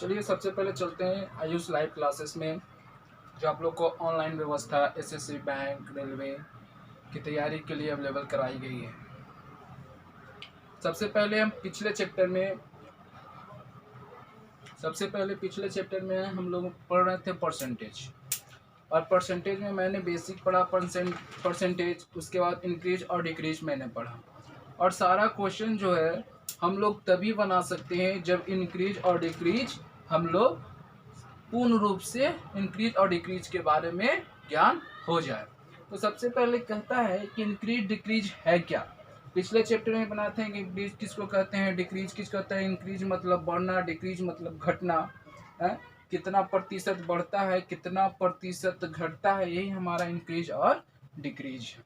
चलिए सबसे पहले चलते हैं आयुष लाइव क्लासेस में, जो आप लोग को ऑनलाइन व्यवस्था एसएससी बैंक रेलवे की तैयारी के लिए अवेलेबल कराई गई है। सबसे पहले पिछले चैप्टर में हम लोग पढ़ रहे थे परसेंटेज, और परसेंटेज में मैंने बेसिक पढ़ा परसेंटेज, उसके बाद इंक्रीज और डिक्रीज मैंने पढ़ा। और सारा क्वेश्चन जो है हम लोग तभी बना सकते हैं जब इंक्रीज और डिक्रीज हम लोग पूर्ण रूप से इंक्रीज और डिक्रीज के बारे में ज्ञान हो जाए। तो सबसे पहले कहता है कि इंक्रीज डिक्रीज है क्या। पिछले चैप्टर में बनाते हैं कि इंक्रीज किसको कहते हैं, डिक्रीज किस कहते हैं। इंक्रीज मतलब बढ़ना, डिक्रीज मतलब घटना है, कितना प्रतिशत बढ़ता है कितना प्रतिशत घटता है, यही हमारा इंक्रीज और डिक्रीज है।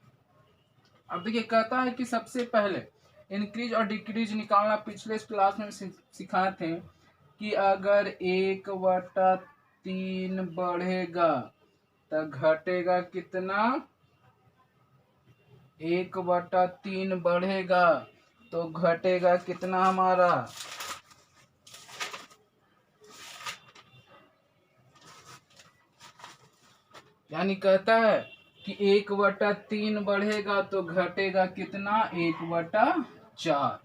अब देखिए कहता है कि सबसे पहले इंक्रीज और डिक्रीज निकालना पिछले क्लास में सिखाए थे कि अगर 1/3 बढ़ेगा तो घटेगा कितना, 1/3 बढ़ेगा तो घटेगा कितना हमारा, यानी कहता है कि 1/3 बढ़ेगा तो घटेगा कितना, 1/4।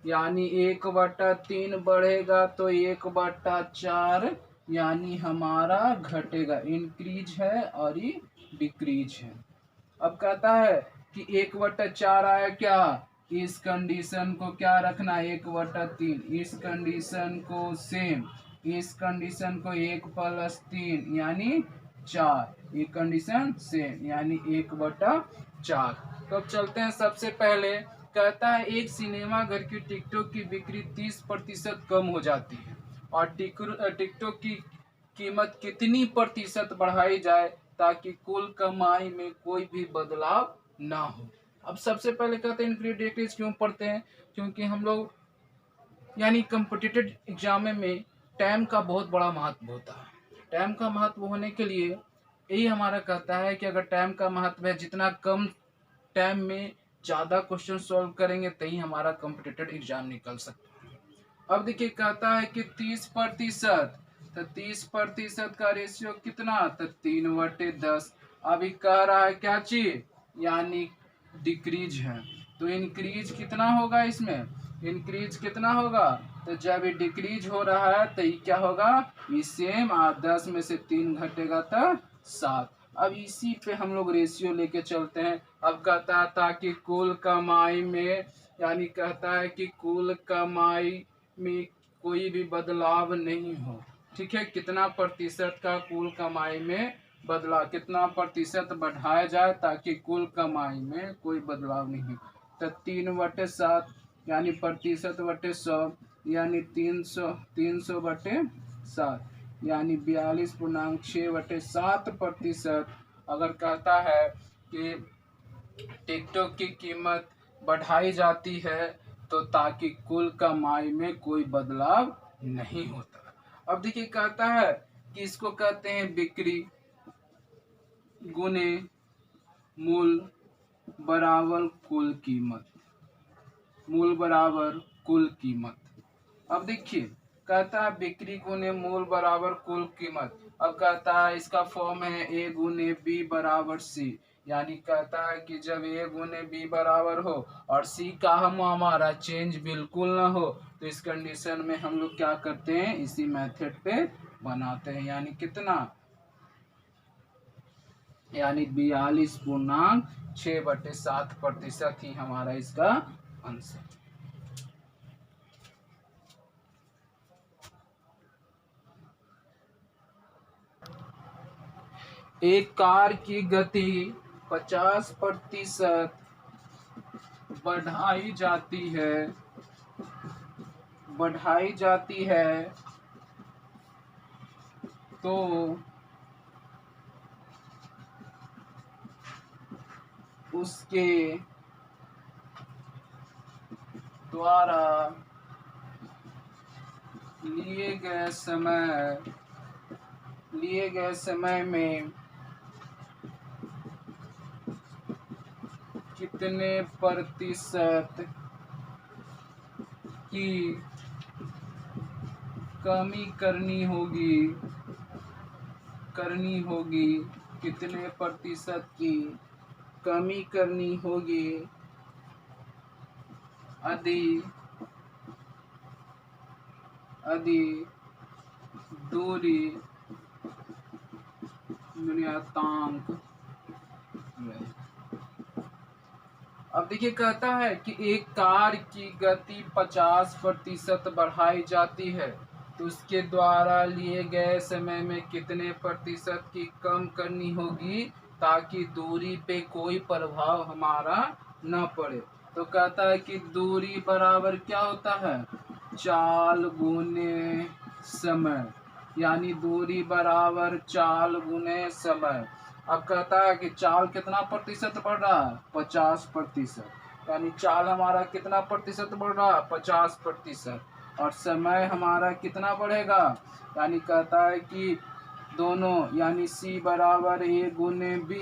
यानी 1/3 बढ़ेगा तो 1/4 यानी हमारा घटेगा, इंक्रीज है और ये डिक्रीज है। अब कहता है कि 1/4 आया क्या, इस कंडीशन को क्या रखना, 1/3, इस कंडीशन को सेम, इस कंडीशन को 1+3 यानी 4, ये कंडीशन सेम यानी 1/4। तो अब चलते हैं। सबसे पहले कहता है एक सिनेमा घर की टिकटों की बिक्री 30% कम हो जाती है और टिकटों की कीमत कितनी प्रतिशत बढ़ाई जाए ताकि कुल कमाई में कोई भी बदलाव ना हो। अब सबसे पहले कहते हैं इंक्रीज डिक्रीज क्यों पढ़ते हैं, क्योंकि हम लोग यानी कॉम्पिटिटिव एग्जाम में टाइम का बहुत बड़ा महत्व होता है। टाइम का महत्व होने के लिए यही हमारा कहता है कि अगर टाइम का महत्व है, जितना कम टाइम में ज़्यादा क्वेश्चन सॉल्व करेंगे तभी हमारा कॉम्पिटिटिव एग्जाम निकल सकता है। अब देखिए कहता है कि 30%, तो 30% का रेशियो कितना, तो 3/10। अभी कह रहा है क्या चीज, यानी डिक्रीज है। तो इंक्रीज कितना होगा, इसमें इंक्रीज कितना होगा, तो जब ये डिक्रीज हो रहा है तो ये क्या होगा, ये सेम, 10 में से 3 घटेगा तो 7। अब इसी पे हम लोग रेशियो लेके चलते हैं। अब कहता है ताकि कुल कमाई में, यानी कहता है कि कुल कमाई में कोई भी बदलाव नहीं हो। ठीक है, कितना प्रतिशत का कुल कमाई में बदलाव, कितना प्रतिशत बढ़ाया जाए ताकि कुल कमाई में कोई बदलाव नहीं। तो 3/7 यानी प्रतिशत बटे 100 यानी 300/7 यानी 42.6/7%। अगर कहता है कि टिकटों की कीमत बढ़ाई जाती है तो ताकि कुल कमाई में कोई बदलाव नहीं होता। अब देखिए कहता है कि इसको कहते हैं बिक्री गुने मूल बराबर कुल कीमत, मूल बराबर कुल कीमत। अब देखिए कहता है बिक्री गुने मूल बराबर कुल कीमत। अब कहता है इसका फॉर्म है A गुने B बराबर C, यानी कहता है कि जब A गुने B बराबर हो और C का हमारा चेंज बिल्कुल ना हो तो इस कंडीशन में हम लोग क्या करते हैं, इसी मेथड पे बनाते हैं। यानी कितना, यानी 42.6/7% ही हमारा इसका आंसर। एक कार की गति 50% बढ़ाई जाती है तो उसके द्वारा लिए गए समय में कितने प्रतिशत की कमी करनी होगी कितने प्रतिशत की कमी करनी होगी यदि दूरी नियतांक में। अब देखिए कहता है कि एक कार की गति 50% बढ़ाई जाती है तो उसके द्वारा लिए गए समय में कितने प्रतिशत की कम करनी होगी ताकि दूरी पे कोई प्रभाव हमारा न पड़े। तो कहता है कि दूरी बराबर क्या होता है, चाल गुने समय, यानी दूरी बराबर चाल गुने समय। अब कहता है कि चाल कितना प्रतिशत बढ़ रहा है, 50%, यानी चाल हमारा कितना प्रतिशत बढ़ रहा है, 50%, और समय हमारा कितना बढ़ेगा, यानी कहता है कि दोनों, यानी C बराबर A गुने B,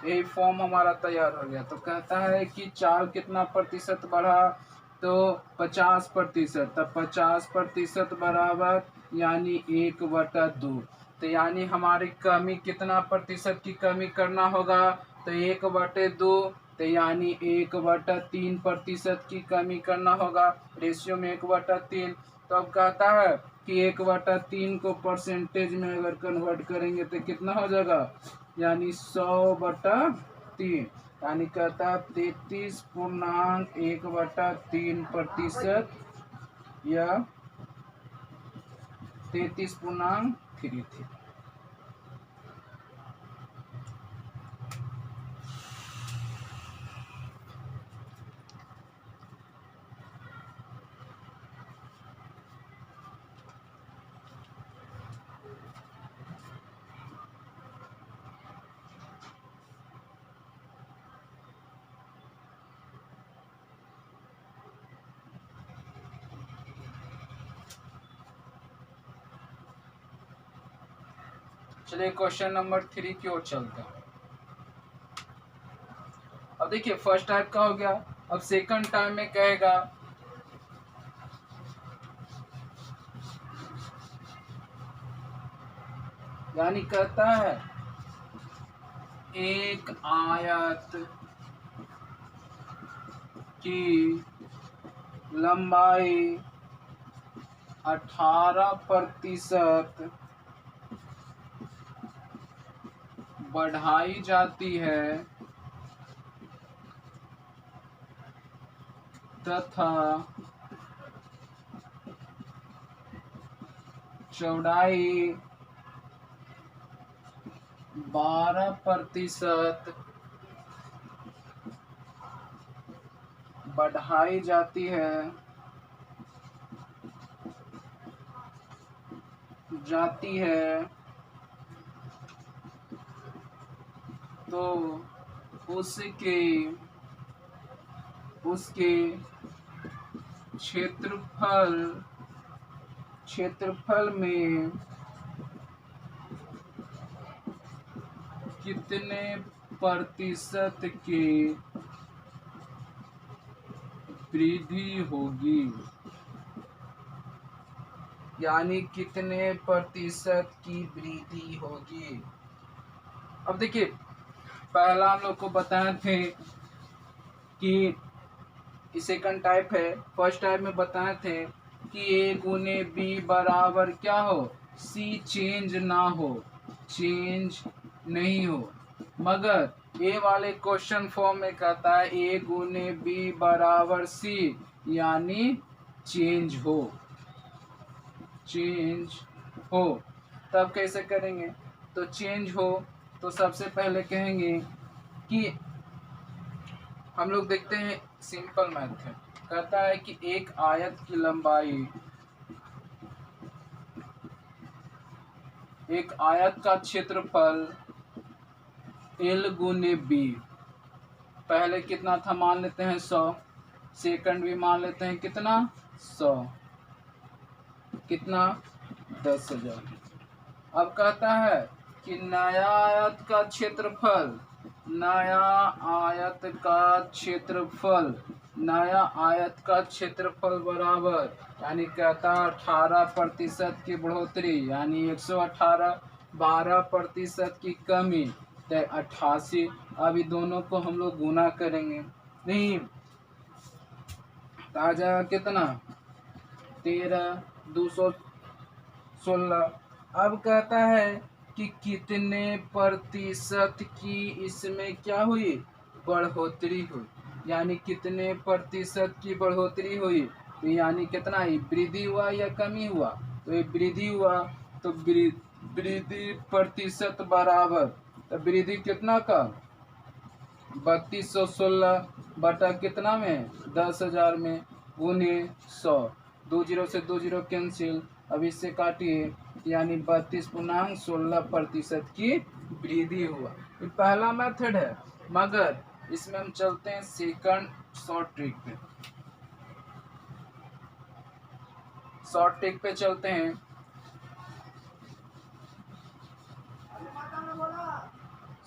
यही फॉर्म हमारा तैयार हो गया। तो कहता है कि चाल कितना प्रतिशत बढ़ा, तो 50%, तब 50% बराबर यानी 1/2। तो यानी हमारी कमी कितना प्रतिशत की कमी करना होगा, तो 1/2, तो यानी 1/3% की कमी करना होगा, रेशियो में 1/3। तो अब कहता है कि 1/3 को परसेंटेज में अगर कन्वर्ट करेंगे तो कितना हो जाएगा, यानी 100/3, यानी कहता है 33.1/3% या 33.33। चलिए क्वेश्चन नंबर 3 की ओर चलते हैं। अब देखिए फर्स्ट टाइप का हो गया, अब सेकंड टाइप में कहेगा यानी कहता है एक आयत की लंबाई 18% बढ़ाई जाती है तथा चौड़ाई 12% बढ़ाई जाती है तो उसके क्षेत्रफल में कितने प्रतिशत की वृद्धि होगी, यानी कितने प्रतिशत की वृद्धि होगी। अब देखिए पहला हम लोग को बताए थे कि सेकंड टाइप है, फर्स्ट टाइप में बताए थे कि A गुने B बराबर क्या हो, C चेंज ना हो, चेंज नहीं हो, मगर ए वाले क्वेश्चन फॉर्म में कहता है A गुने B बराबर C, यानी चेंज हो। तब कैसे करेंगे, तो चेंज हो तो सबसे पहले कहेंगे कि हम लोग देखते हैं सिंपल मैथ है, कहता है कि एक आयत की लंबाई, एक आयत का क्षेत्रफल L गुने B, पहले कितना था मान लेते हैं 100, सेकंड भी मान लेते हैं कितना 100, कितना 10,000। अब कहता है कि नया आयत का क्षेत्रफल नया आयत का क्षेत्रफल बराबर, यानी कहता 18% की बढ़ोतरी, यानी 118, 12% की कमी, तो 88। अभी दोनों को हम लोग गुना करेंगे, नहीं तो आ जाएगा कितना 13, 216। अब कहता है कि कितने प्रतिशत की इसमें क्या हुई, बढ़ोतरी हुई, यानी कितने प्रतिशत की बढ़ोतरी हुई, तो यानी कितना ही वृद्धि हुआ या कमी हुआ, तो ये वृद्धि हुआ, तो वृद्धि प्रतिशत बराबर, तो वृद्धि कितना का 3216 बटा कितना में 10,000 में गुने 100, 20 से 20 कैंसिल, अब इससे काटिए, यानी 32.16% की वृद्धि हुआ। ये पहला मेथड है, मगर इसमें हम चलते हैं सेकंड शॉर्ट ट्रिक पे। शॉर्ट ट्रिक पे चलते हैं।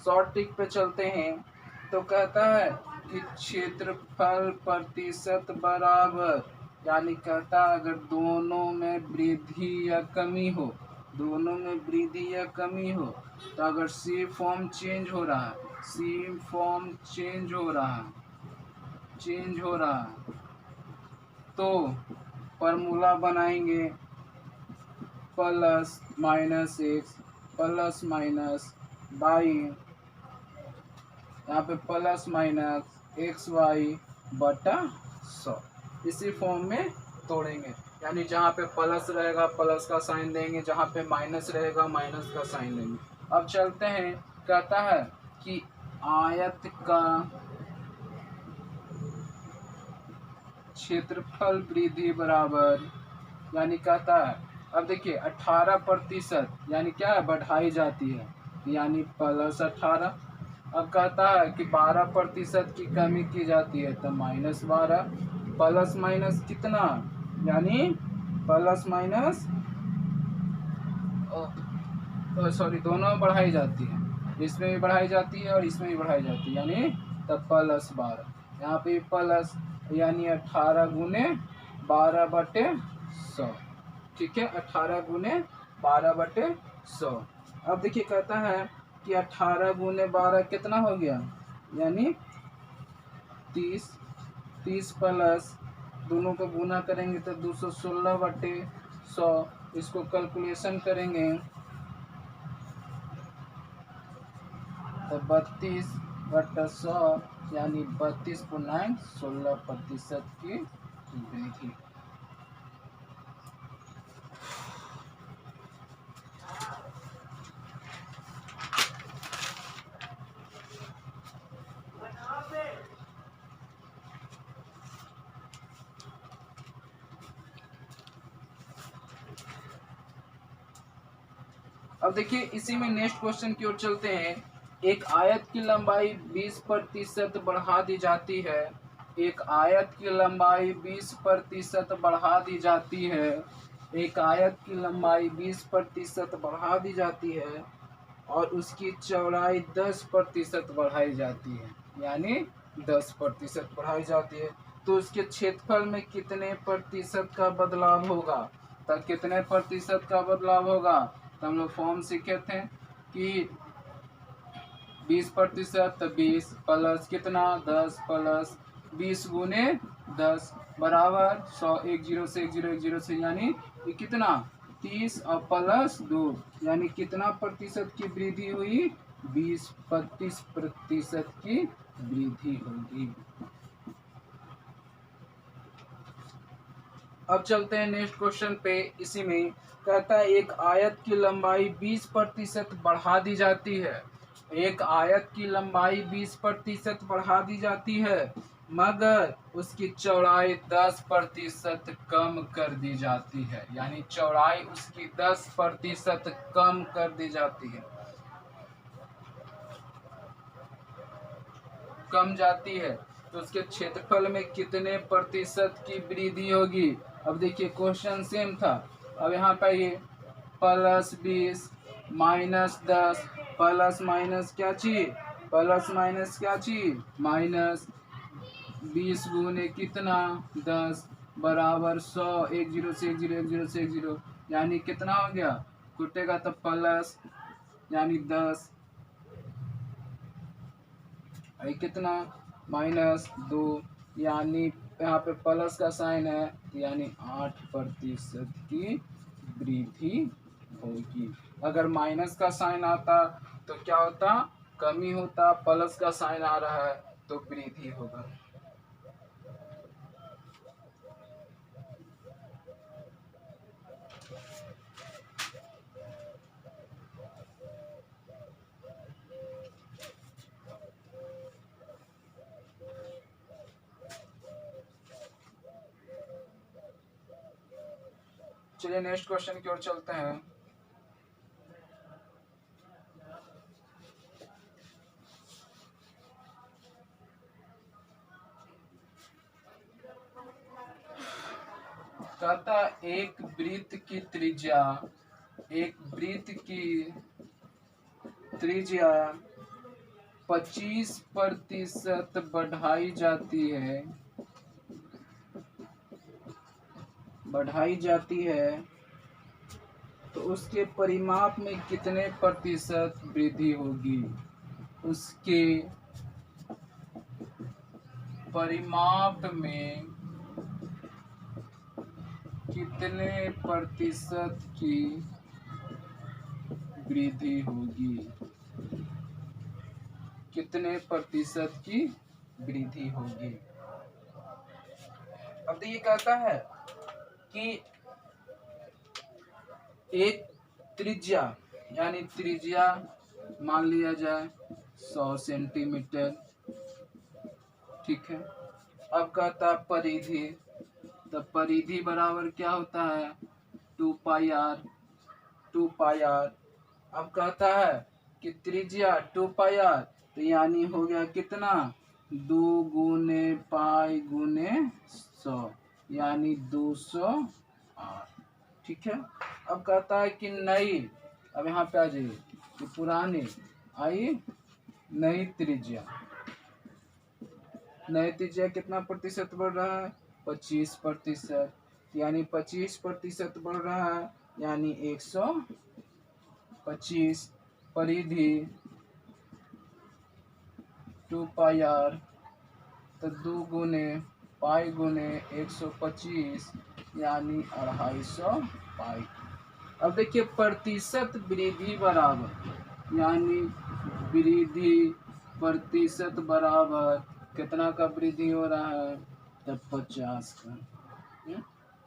शॉर्ट ट्रिक पे चलते हैं तो कहता है कि क्षेत्रफल प्रतिशत बराबर, यानी कहता है अगर दोनों में वृद्धि या कमी हो, दोनों में वृद्धि या कमी हो, तो अगर सी फॉर्म चेंज हो रहा है, सी फॉर्म चेंज हो रहा है, तो फॉर्मूला बनाएंगे plus minus X plus minus Y, यहाँ पे प्लस माइनस एक्स वाई बटा 100, इसी फॉर्म में तोड़ेंगे, यानी जहाँ पे प्लस रहेगा प्लस का साइन देंगे, जहाँ पे माइनस रहेगा माइनस का साइन देंगे। अब चलते हैं, कहता है कि आयत का क्षेत्रफल वृद्धि बराबर, यानी कहता है, अब देखिए 18% यानी क्या है, बढ़ाई जाती है, यानी प्लस 18। अब कहता है कि 12% की कमी की जाती है, तो माइनस 12, प्लस माइनस कितना, यानी प्लस माइनस सॉरी दोनों में बढ़ाई जाती है, इसमें भी बढ़ाई जाती है और इसमें भी बढ़ाई जाती है, यानी तब प्लस 12, यहाँ पे प्लस, यानी 18 गुने 12/100, ठीक है, 18 गुने 12/100। अब देखिए कहता है कि 18 गुने 12 कितना हो गया, यानी 30, 30 प्लस दोनों को गुना करेंगे तो 216/100, इसको कैलकुलेशन करेंगे तो 32/100, यानी 32.16% की वृद्धि। अब देखिए इसी में नेक्स्ट क्वेश्चन की ओर चलते हैं। एक आयत की लंबाई 20% बढ़ा दी जाती है, एक आयत की लंबाई 20% बढ़ा दी जाती है, एक आयत की लंबाई 20% बढ़ा दी जाती है और उसकी चौड़ाई 10% बढ़ाई जाती है, यानी 10% बढ़ाई जाती है, तो उसके क्षेत्रफल में कितने प्रतिशत का बदलाव होगा, तो कितने प्रतिशत का बदलाव होगा, तो हम लोग फॉर्म सीखे थे कि 20%, तो 20 प्लस कितना 10 प्लस 20 गुने 10 बराबर 100, 10 से 10 से, यानी ये कितना 30 और प्लस 2, यानी कितना प्रतिशत की वृद्धि हुई, 20-25% की वृद्धि होगी। अब चलते हैं नेक्स्ट क्वेश्चन पे। इसी में कहता है एक आयत की लंबाई 20% बढ़ा दी जाती है, एक आयत की लंबाई 20% बढ़ा दी जाती है, मगर उसकी चौड़ाई 10% कम कर दी जाती है, यानी चौड़ाई उसकी 10% कम कर दी जाती है, कम जाती है, तो उसके क्षेत्रफल में कितने प्रतिशत की वृद्धि होगी। अब देखिए क्वेश्चन सेम था, अब यहाँ पे ये +20 -10 प्लस माइनस क्या चीज, प्लस माइनस क्या चीज माइनस, 20 गुने कितना 10 बराबर 100। 1 0 से 1 0, 1 0 से 1 0, यानी कितना हो गया, कटेगा तो प्लस, यानी 10, ये कितना -2, यानी यहाँ पे प्लस का साइन है, यानी 8% की वृद्धि होगी। अगर माइनस का साइन आता तो क्या होता, कमी होता, प्लस का साइन आ रहा है तो वृद्धि होगा। चलिए नेक्स्ट क्वेश्चन की ओर चलते हैं। कहता एक वृत्त की त्रिज्या, एक वृत्त की त्रिज्या 25% बढ़ाई जाती है तो उसके परिमाप में कितने प्रतिशत वृद्धि होगी। उसके परिमाप में कितने प्रतिशत की वृद्धि होगी, कितने प्रतिशत की वृद्धि होगी। अब तो ये कहता है कि एक त्रिज्या, यानी त्रिज्या मान लिया जाए 100 सेंटीमीटर, ठीक है। अब कहता परिधि, तो परिधि बराबर क्या होता है 2 पाई आर। अब कहता है कि त्रिज्या 2 पाई आर, तो यानी हो गया कितना 2 गुने पाई गुने 100, यानी 200 आर, ठीक है। अब कहता है कि नई, अब यहाँ पे आ जाइए कि पुरानी आई नई त्रिज्या, नई त्रिज्या कितना प्रतिशत बढ़ रहा है 25%, यानी 25% बढ़ रहा है, यानी 125। परिधि 2 पाई आर, तो 2 गुने पाई गुने 125, यानी 250 पाई। अब देखिए प्रतिशत वृद्धि बराबर, यानी वृद्धि प्रतिशत बराबर कितना का वृद्धि हो रहा है, तो 50 का।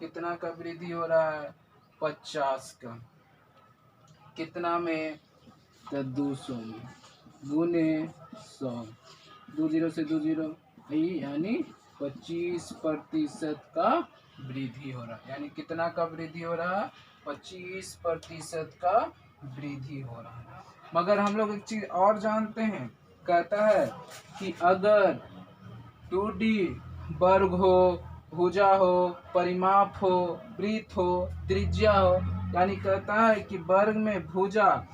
कितना का वृद्धि हो रहा है 50 का, कितना में, तो 200 में, गुने 100, 2 0 से 2 0, यानी 25% का वृद्धि हो रहा है। यानी कितना का वृद्धि हो रहा है 25% का वृद्धि हो रहा है। मगर हम लोग एक चीज और जानते हैं, कहता है कि अगर 2D वर्ग हो, भुजा हो, परिमाप हो, वृत्त हो, त्रिज्या हो, यानी कहता है कि वर्ग में भुजा,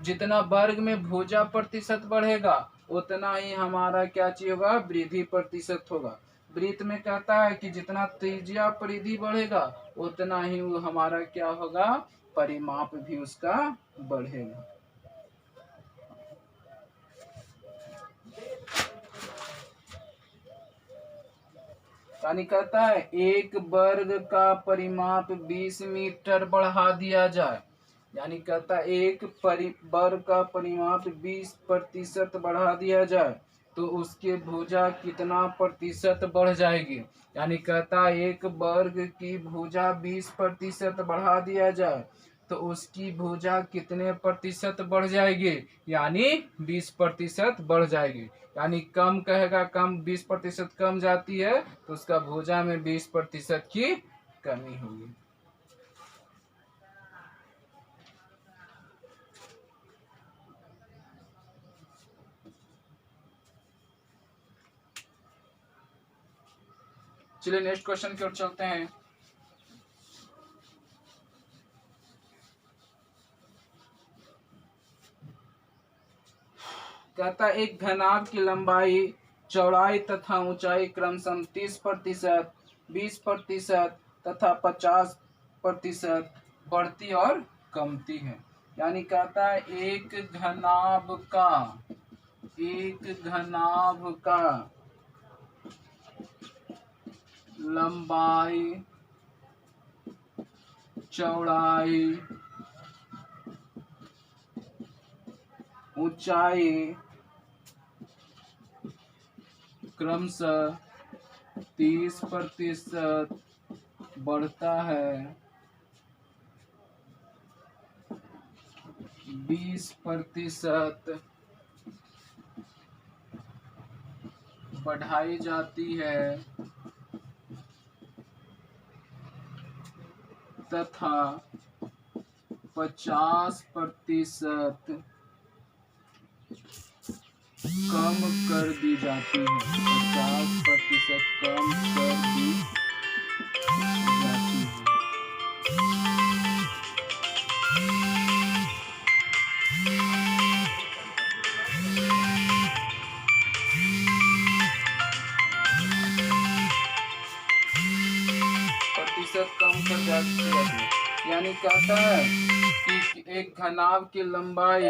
जितना वर्ग में भुजा प्रतिशत बढ़ेगा उतना ही हमारा क्या चीज होगा, वृद्धि प्रतिशत होगा। वृत्त में कहता है कि जितना त्रिज्या परिधि बढ़ेगा उतना ही वो हमारा क्या होगा, परिमाप भी उसका बढ़ेगा। यानी कहता है एक वर्ग का परिमाप 20 मीटर बढ़ा दिया जाए, यानी कहता है एक वर्ग का परिमाप 20% बढ़ा दिया जाए तो उसके भुजा कितना प्रतिशत बढ़ जाएगी। यानी कहता है एक वर्ग की भुजा 20% बढ़ा दिया जाए तो उसकी भुजा कितने प्रतिशत बढ़ जाएगी, यानी 20% बढ़ जाएगी। यानी कम कहेगा, कम 20% कम जाती है तो उसका भुजा में 20% की कमी होगी। चलिए नेक्स्ट क्वेश्चन की ओर चलते हैं। कहता है एक घनाभ की लंबाई चौड़ाई तथा ऊंचाई क्रमशः 30%, 20% तथा 50% बढ़ती और कमती है। यानी कहता है एक घनाभ का लंबाई, चौड़ाई, ऊंचाई क्रमशः 30% बढ़ता है, 20% बढ़ाई जाती है तथा 50% कम कर दी जाती है। 50% कम कर दी जाती है। 50% कम कर जाती है। यानी कहता है कि एक घनाभ की लंबाई